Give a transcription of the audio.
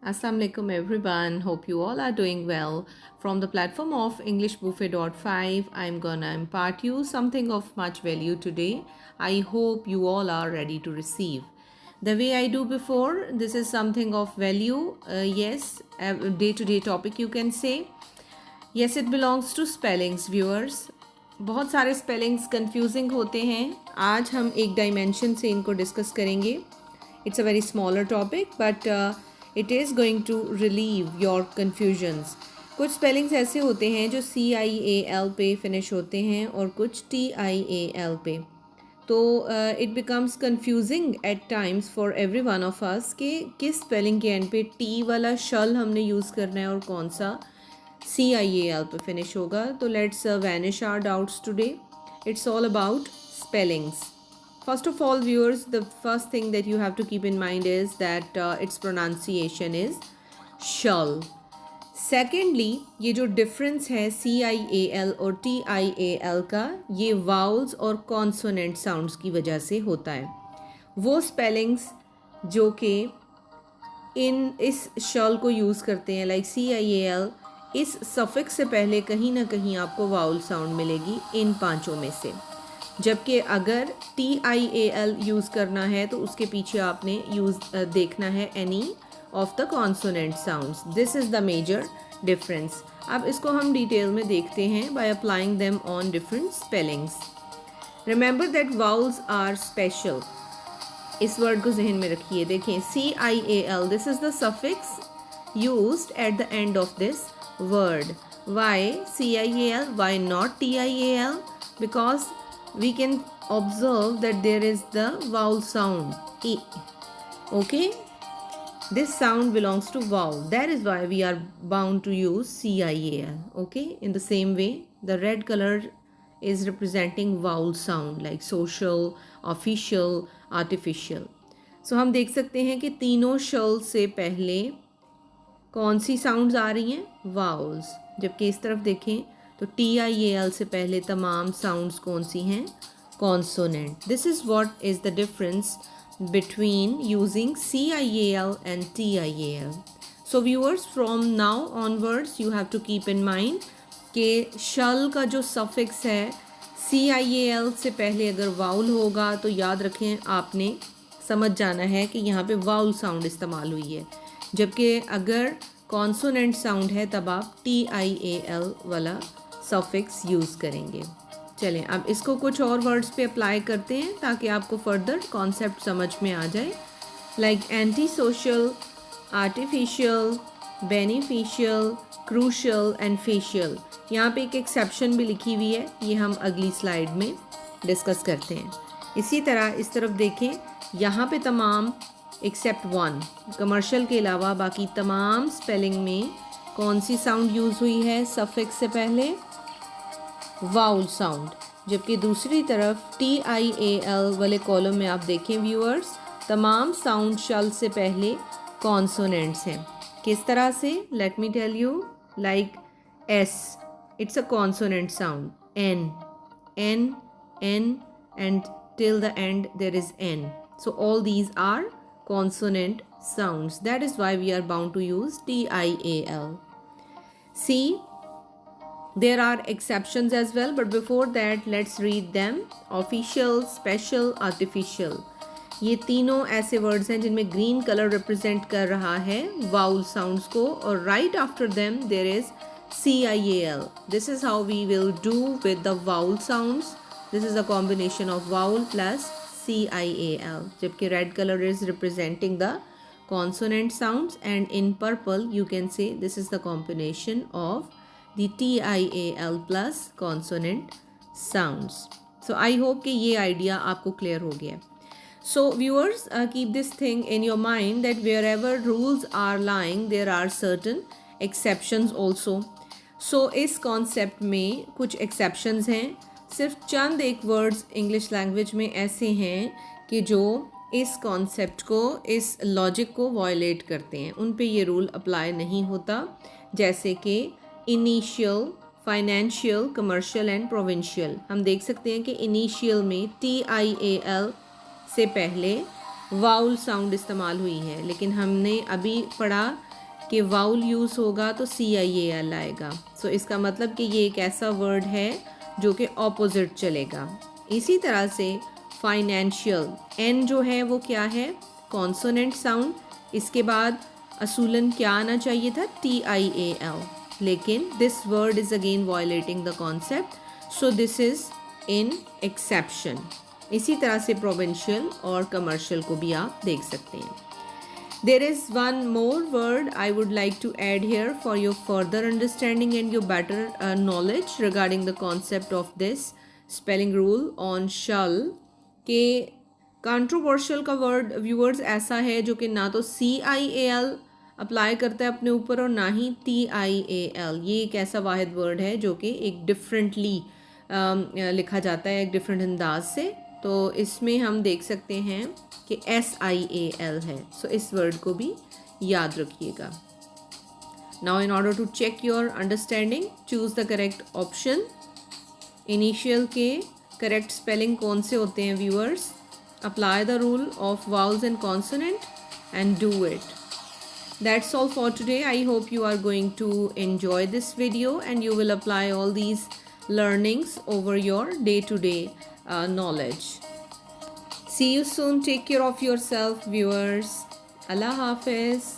Assalamu alaikum everyone. Hope you all are doing well. From the platform of English Buffet.5, I'm gonna impart you something of much value today. I hope you all are ready to receive. The way I do before, this is something of value. Yes, a day-to-day topic you can say. Yes, it belongs to spellings, viewers. बहुत सारे spellings confusing होते हैं. आज हम एक dimension से इनको discuss करेंगे. It's a very smaller topic, but it is going to relieve your confusions. कुछ स्पेलिंग्स ऐसे होते हैं जो CIAL पे फिनिश होते हैं और कुछ TIAL पे. तो it becomes confusing at times for every one of us कि किस स्पेलिंग के एंड पे टी वाला शल हमने यूज़ करना है और कौन सा CIAL पे फिनिश होगा. तो let's vanish our doubts today. It's all about spellings. First of all, viewers, the first thing that you have to keep in mind is that its pronunciation is shall. Secondly, ये जो difference है CIAL और TIAL का, ये vowels और consonant sounds की वजह से होता है. वो spellings जो कि इस shall को यूज़ करते हैं like CIAL, इस suffix से पहले कहीं ना कहीं आपको vowel sound मिलेगी इन पांचों में से. जबकि अगर TIAL यूज़ करना है तो उसके पीछे आपने देखना है any of the consonant sounds. This is the major difference. अब इसको हम डिटेल में देखते हैं by applying them on different spellings. Remember that vowels are special. इस वर्ड को जहन में रखिए. देखें CIAL, this is the suffix used at the end of this word. Why CIAL, why not TIAL? Because we can observe that there is the vowel sound E. Okay, this sound belongs to vowel. That is why we are bound to use CIAL. Okay, in the same way the red color is representing vowel sound like social, official, artificial. So हम देख सकते हैं कि तीनों शल से पहले कौन सी sounds आ रही हैं? वाउल्स. जबकि इस तरफ देखें तो TIAL से पहले तमाम साउंड्स कौन सी हैं? Consonant. This is what is the difference between using CIAL and TIAL. So viewers, from now onwards you have to keep in mind कि शल का जो सफिक्स है CIAL से पहले अगर वाउल होगा तो याद रखें आपने समझ जाना है कि यहाँ पे वाउल साउंड इस्तेमाल हुई है. जबकि अगर कॉन्सोनेंट साउंड है तब आप TIAL वाला सफिक्स यूज़ करेंगे. चलें अब इसको कुछ और वर्ड्स पे अप्लाई करते हैं ताकि आपको फर्दर कॉन्सेप्ट समझ में आ जाए. Like anti social, artificial, beneficial, crucial and facial. यहाँ पे एक एक्सेप्शन भी लिखी हुई है, ये हम अगली स्लाइड में डिस्कस करते हैं. इसी तरह इस तरफ देखें, यहाँ पे तमाम एक्सेप्ट वन, कमर्शियल के अलावा बाकी तमाम स्पेलिंग में कौन सी साउंड यूज़ हुई है सफिक्स से पहले? Vowel sound. जबकि दूसरी तरफ TIAL वाले कॉलम में आप देखें व्यूअर्स, तमाम साउंड शल से पहले कॉन्सोनेंट्स हैं. किस तरह से? Let me tell you. Like S, it's a consonant sound. N and till the end there is N. So all these are consonant sounds. That is why we are bound to use TIAL. See, there are exceptions as well, but before that let's read them. Official, special, artificial. ये तीनों ऐसे words हैं जिनमें green colour represent कर रहा है vowel sounds को, और right after them there is CIAL. This is how we will do with the vowel sounds. This is a combination of vowel plus CIAL. जबकि red color is representing the consonant sounds, and in purple you can say this is the combination of the TIAL plus consonant sounds. So I hope कि ये idea आपको clear हो गया. So viewers, keep this thing in your mind that wherever rules are lying, there are certain exceptions also. So इस concept में कुछ exceptions हैं. सिर्फ चंद एक वर्ड्स इंग्लिश लैंग्वेज में ऐसे हैं कि जो इस कॉन्सेप्ट को, इस लॉजिक को वायलेट करते हैं. उन पे ये रूल अप्लाई नहीं होता. जैसे कि initial, financial, commercial and provincial. हम देख सकते हैं कि इनिशियल में TIAL से पहले वाउल साउंड इस्तेमाल हुई है, लेकिन हमने अभी पढ़ा कि वाउल यूज़ होगा तो CIAL आएगा। सो इसका मतलब कि ये एक ऐसा वर्ड है जो कि ऑपोजिट चलेगा। इसी तरह से फाइनेंशियल, एन जो है वो क्या है, कॉन्सोनेंट साउंड। इसके बाद असूलन क्या आना चाहिए था, TIAL, लेकिन this word is again violating the concept, so this is in exception. इसी तरह से प्रोविंशियल और कमर्शियल को भी आप देख सकते हैं। There is one more word I would like to add here for your further understanding and your better knowledge regarding the concept of this spelling rule on shall के controversial का word viewers ऐसा है जो कि ना तो CIAL apply करता है अपने ऊपर और ना ही TIAL। ये एक ऐसा वाहिद वर्ड है जो कि एक डिफरेंटली लिखा जाता है, एक डिफरेंट अंदाज से। तो इसमें हम देख सकते हैं कि SIAL है। सो इस वर्ड को भी याद रखिएगा। Now in order to check your understanding, choose the correct option. Initial के करेक्ट स्पेलिंग कौन से होते हैं viewers? Apply the rule of vowels and consonant and do it. That's all for today. I hope you are going to enjoy this video and you will apply all these learnings over your day-to-day knowledge. See you soon. Take care of yourself, viewers. Allah Hafiz.